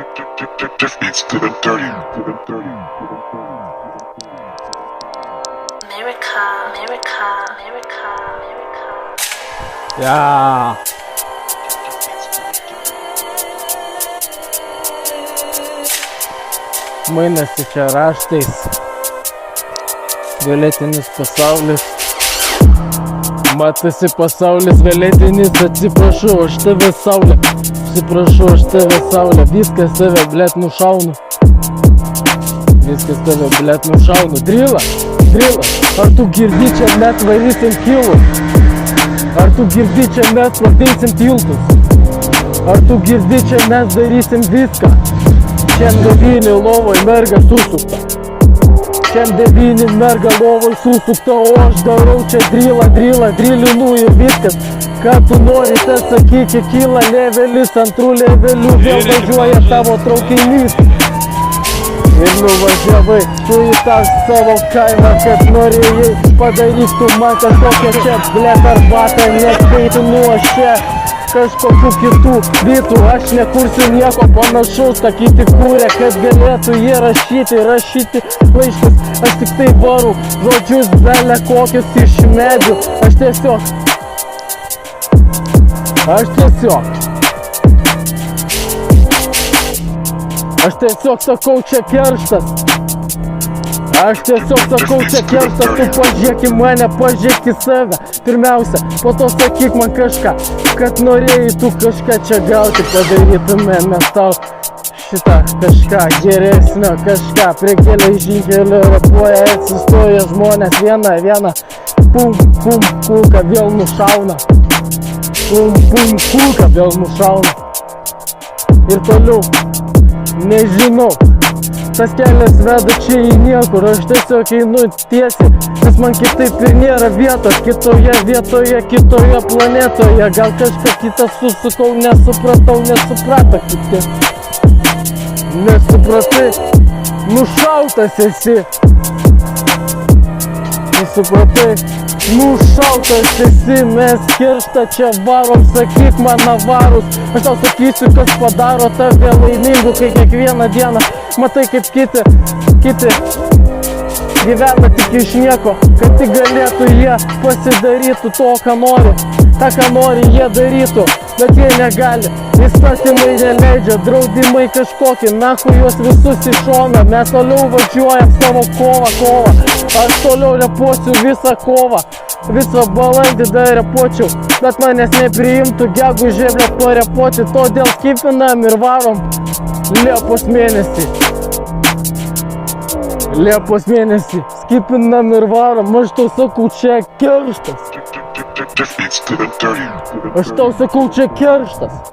It's good and dirty. America, America, America, America. Ja. Mainasi čia raštais. Vėlėtinis pasaulis. Matosi pasaulis vėlėtinis, atsiprašau, aš tave saulė. Atsiprašau, aš tave saulė. Viskas tave, blėt, nušaunu. Viskas tave, blėt, nušaunu. Drila, drila. Ar tu girdi čia mes varysim kilus? Ar tu girdi čia mes plateisim tiltus? Ar tu girdi čia mes darysim viską? Šiandien 9 lovoj merga susukta. Šiandien 9 merga lovoj susukta, o aš darau čia drylą, drylinu ir viskas. Ką tu nori, tai sakyk, kyla levelis, antrų levelių vėl važiuoja tavo traukinys. Ir nuvažiavai tu į tą savo kaimą, kad norėjai padaryk tu man kažkokią čia blėt arbatą, neskaitinu aš čia kažkokių kitų bitų, aš nekursiu nieko panašaus, tą kiti kūrė, kad galėtų jie rašyti laiškus, aš tik tai varu žodžius belė kokius iš medžių, aš tiesiog sakau čia kerštas. Aš tiesiog sakau čia kerštas, tu pažiūrėk į mane, pažiūrėk į save. Pirmiausia, po to sakyk man kažką, kad norėjai tu kažką čia gauti, padarytume mes tau šitą kažką geresnio, kažką prie geležinkelio rapuoja, atsistoja žmonės vieną, pum, kulka vėl nušauna. Pum, kulka vėl nušauna. Ir toliau, nežinau. Tas kelias veda čia į niekur, aš tiesiog einu tiesiai, nes man kitaip ir nėra vietos, kitoje vietoje, kitoje planetoje. Gal kažką kitą susukau, nesuprato kiti. Nesupratai, nušautas esi. Nesupratai, nušautas esi, mes kerštą čia varom, sakyk man avarus. Aš tau sakysiu, kas padaro tave laimingu, kai kiekvieną dieną matai kaip kiti gyvena tik iš nieko, kad tik galėtų jie pasidarytų to, ką nori. Ta, ką nori jie darytų, bet jie negali. Įstatymai neleidžia, draudimai kažkokie, nahu juos visus į šoną. Mes toliau važiuojam savo kovą. Aš toliau repuosiu visą kovą. Visą balandį dar repuočiau, bet manęs nepriimtų gegužę parepuoti. Todėl skipinam ir varom Liepos mėnesį. Liepos mėnesį skipinam ir varom. Aš tau sakau, čia kerštas. It's good and dirty. Aš tau sakau, čia kerštas.